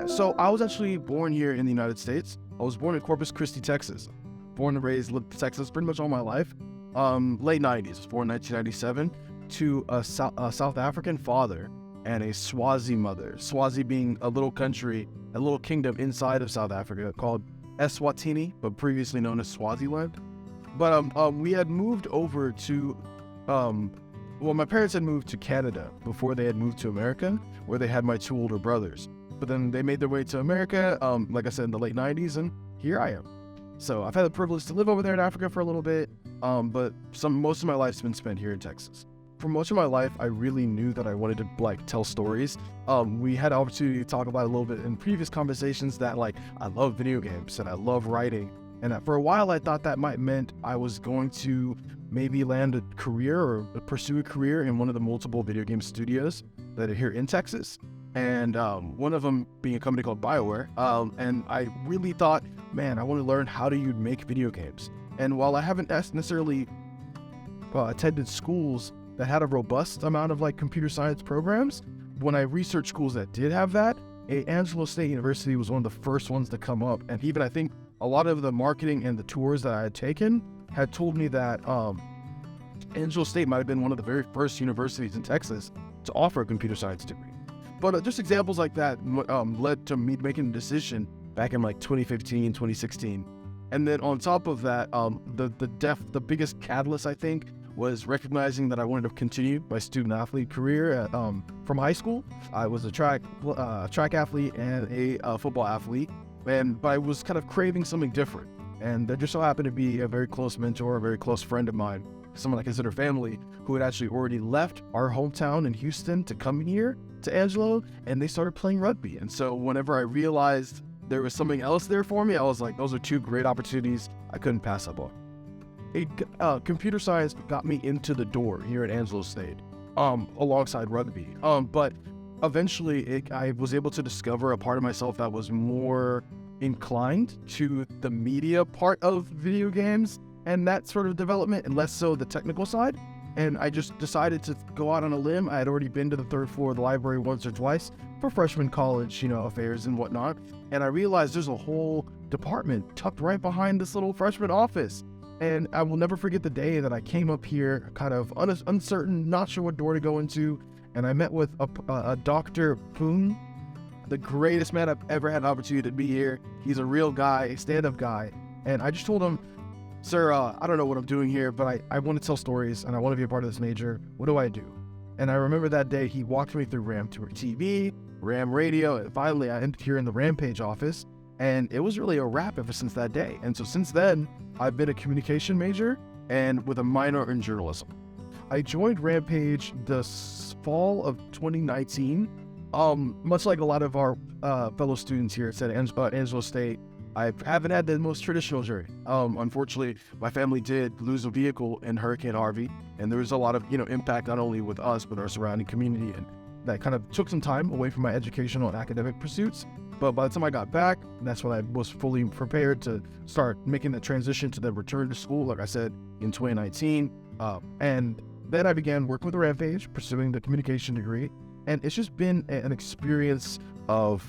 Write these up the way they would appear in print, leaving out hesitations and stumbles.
Yeah, so I was actually born here in the United States. I was born in Corpus Christi, Texas. Born and raised, lived in Texas pretty much all my life. Late 90s, I was born in 1997 to a South African father and a Swazi mother. Swazi being a little country, a little kingdom inside of South Africa called Eswatini, but previously known as Swaziland. But we had moved over to, my parents had moved to Canada before they had moved to America, where they had my two older brothers. But then they made their way to America, like I said, in the late 90s, and here I am. So I've had the privilege to live over there in Africa for a little bit, but most of my life's been spent here in Texas. For most of my life, I really knew that I wanted to tell stories. We had an opportunity to talk about it a little bit in previous conversations that I love video games and I love writing. And for a while, I thought that might meant I was going to maybe land a career or pursue a career in one of the multiple video game studios that are here in Texas. And one of them being a company called BioWare. And I really thought, man, I want to learn how do you make video games. And while I haven't necessarily attended schools that had a robust amount of computer science programs, when I researched schools that did have that, Angelo State University was one of the first ones to come up. And even I think a lot of the marketing and the tours that I had taken had told me that Angelo State might have been one of the very first universities in Texas to offer a computer science degree. But just examples like that led to me making a decision back in 2015, 2016. And then on top of that, the biggest catalyst, I think, was recognizing that I wanted to continue my student athlete career from high school. I was a track athlete and a football athlete, but I was kind of craving something different. And there just so happened to be a very close mentor, a very close friend of mine, someone I consider family, who had actually already left our hometown in Houston to come here to Angelo, and they started playing rugby. And so whenever I realized there was something else there for me, I was like, those are two great opportunities I couldn't pass up on. Computer science got me into the door here at Angelo State, alongside rugby. But eventually I was able to discover a part of myself that was more inclined to the media part of video games and that sort of development, and less so the technical side. And I just decided to go out on a limb. I had already been to the third floor of the library once or twice for freshman college, affairs and whatnot. And I realized there's a whole department tucked right behind this little freshman office. And I will never forget the day that I came up here kind of uncertain, not sure what door to go into. And I met with a Dr. Poon, the greatest man I've ever had an opportunity to be here. He's a real guy, a stand-up guy. And I just told him, sir, I don't know what I'm doing here, but I want to tell stories and I want to be a part of this major. What do I do? And I remember that day he walked me through Ram Tour TV, Ram Radio, and finally I ended here in the Rampage office. And it was really a wrap ever since that day. And so since then, I've been a communication major and with a minor in journalism. I joined Rampage the fall of 2019. Much like a lot of our fellow students here at Angelo State, I haven't had the most traditional journey. Unfortunately, my family did lose a vehicle in Hurricane Harvey, and there was a lot of impact not only with us but our surrounding community, and that kind of took some time away from my educational and academic pursuits. But by the time I got back, that's when I was fully prepared to start making the transition to the return to school, like I said, in 2019. And then I began working with the Rampage, pursuing the communication degree. And it's just been an experience of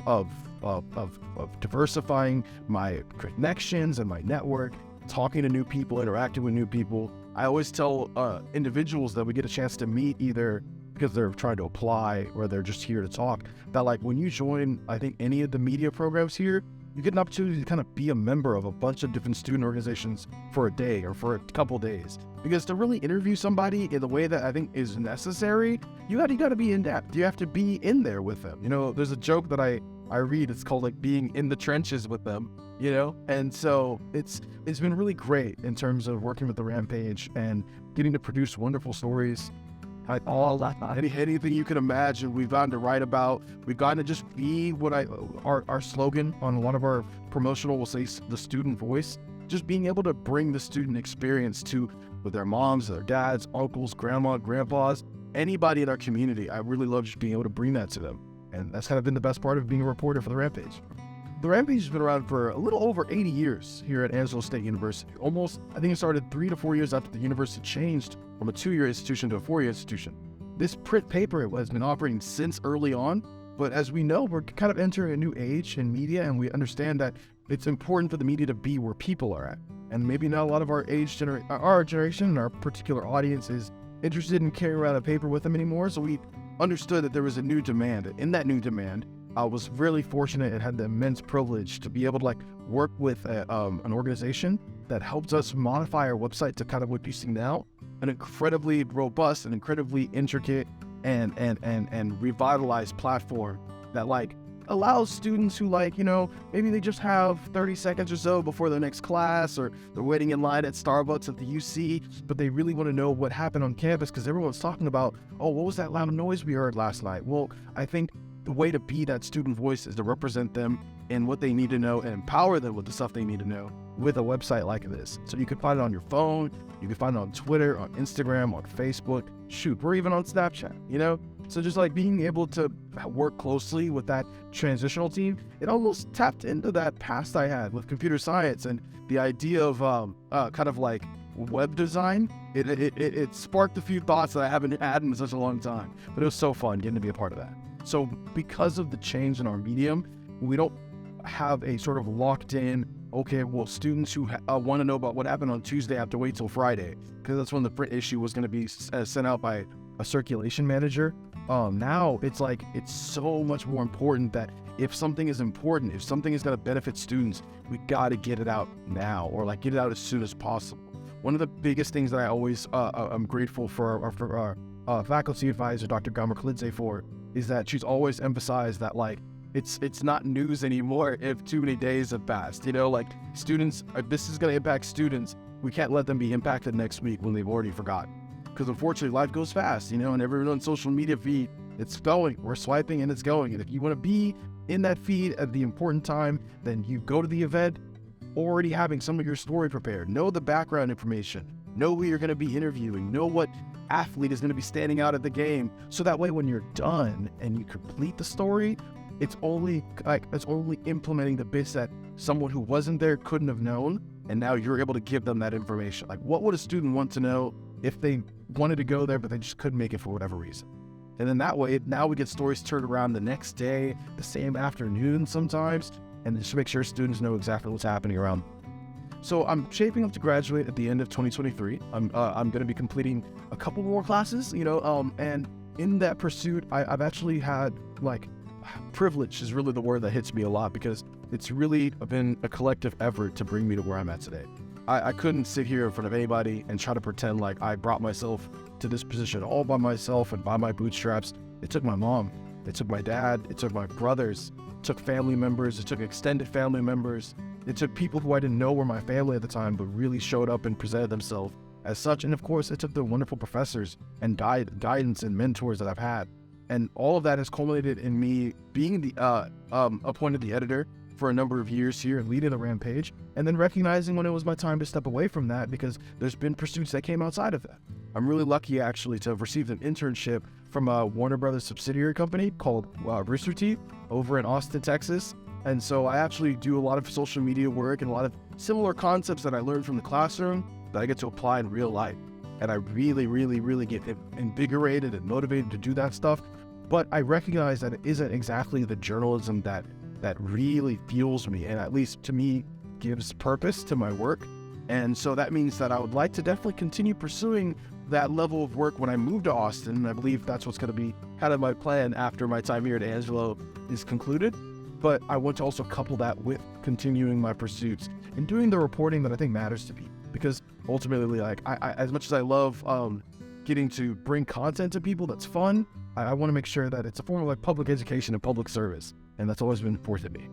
diversifying my connections and my network, talking to new people, interacting with new people. I always tell individuals that we get a chance to meet either because they're trying to apply or they're just here to talk, that when you join, I think, any of the media programs here, you get an opportunity to kind of be a member of a bunch of different student organizations for a day or for a couple days. Because to really interview somebody in the way that I think is necessary, you got to be in depth. You have to be in there with them. There's a joke that I read. It's called being in the trenches with them. And so it's been really great in terms of working with the Rampage and getting to produce wonderful stories. Anything you can imagine, we've gotten to write about. We've gotten to just be what our slogan on a lot of our promotional will say, the student voice. Just being able to bring the student experience with their moms, their dads, uncles, grandma, grandpas, anybody in our community. I really love just being able to bring that to them. And that's kind of been the best part of being a reporter for the Rampage. The Rampage has been around for a little over 80 years here at Angelo State University. I think it started 3 to 4 years after the university changed from a 2-year institution to a 4-year institution. This print paper has been operating since early on, But as we know, we're kind of entering a new age in media, and we understand that it's important for the media to be where people are at. And maybe not a lot of our our generation and our particular audience is interested in carrying around a paper with them anymore. So we understood that there was a new demand. And in that new demand, I was really fortunate and had the immense privilege to be able to work with an organization that helped us modify our website to kind of what you see now, an incredibly robust and incredibly intricate and revitalized platform that allows students who maybe they just have 30 seconds or so before their next class, or they're waiting in line at Starbucks at the UC, but they really want to know what happened on campus because everyone's talking about, oh, what was that loud noise we heard last night? Well, I think the way to be that student voice is to represent them in what they need to know and empower them with the stuff they need to know with a website like this. So you can find it on your phone, you can find it on Twitter, on Instagram, on Facebook, we're even on Snapchat, So just being able to work closely with that transitional team, it almost tapped into that past I had with computer science and the idea of web design. It sparked a few thoughts that I haven't had in such a long time, but it was so fun getting to be a part of that. So because of the change in our medium, we don't have a sort of locked in, okay, well, students who want to know about what happened on Tuesday have to wait till Friday, because that's when the print issue was going to be sent out by a circulation manager. Now it's so much more important that if something is important, if something is going to benefit students, we got to get it out now, or get it out as soon as possible. One of the biggest things that I always I'm grateful for our faculty advisor, Dr. Gomer Khalidze, for is that she's always emphasized that it's not news anymore if too many days have passed. Students, this is going to impact students. We can't let them be impacted next week when they've already forgotten. Because unfortunately, life goes fast, and everyone on social media feed, it's going. We're swiping and it's going. And if you want to be in that feed at the important time, then you go to the event already having some of your story prepared. Know the background information. Know who you're going to be interviewing. Know what athlete is going to be standing out at the game. So that way, when you're done and you complete the story, it's only implementing the bits that someone who wasn't there couldn't have known, and now you're able to give them that information. What would a student want to know if they wanted to go there but they just couldn't make it for whatever reason? And then that way, now we get stories turned around the next day, the same afternoon sometimes, and just make sure students know exactly what's happening around. So I'm shaping up to graduate at the end of 2023. I'm going to be completing a couple more classes, and in that pursuit, I've actually had privilege is really the word that hits me a lot, because it's really been a collective effort to bring me to where I'm at today. I couldn't sit here in front of anybody and try to pretend like I brought myself to this position all by myself and by my bootstraps. It took my mom, it took my dad, it took my brothers, it took family members, it took extended family members, it took people who I didn't know were my family at the time but really showed up and presented themselves as such. And of course, it took the wonderful professors and guidance and mentors that I've had. And all of that has culminated in me being the appointed the editor for a number of years here and leading the Ram page, and then recognizing when it was my time to step away from that, because there's been pursuits that came outside of that. I'm really lucky actually to have received an internship from a Warner Brothers subsidiary company called Rooster Teeth over in Austin, Texas. And so I actually do a lot of social media work and a lot of similar concepts that I learned from the classroom that I get to apply in real life. And I really, really, really get invigorated and motivated to do that stuff. But I recognize that it isn't exactly the journalism that really fuels me, and at least to me gives purpose to my work. And so that means that I would like to definitely continue pursuing that level of work when I move to Austin. And I believe that's what's going to be kind of my plan after my time here at Angelo is concluded. But I want to also couple that with continuing my pursuits and doing the reporting that I think matters to me. Because ultimately, I as much as I love getting to bring content to people that's fun, I want to make sure that it's a form of public education and public service. And that's always been important to me.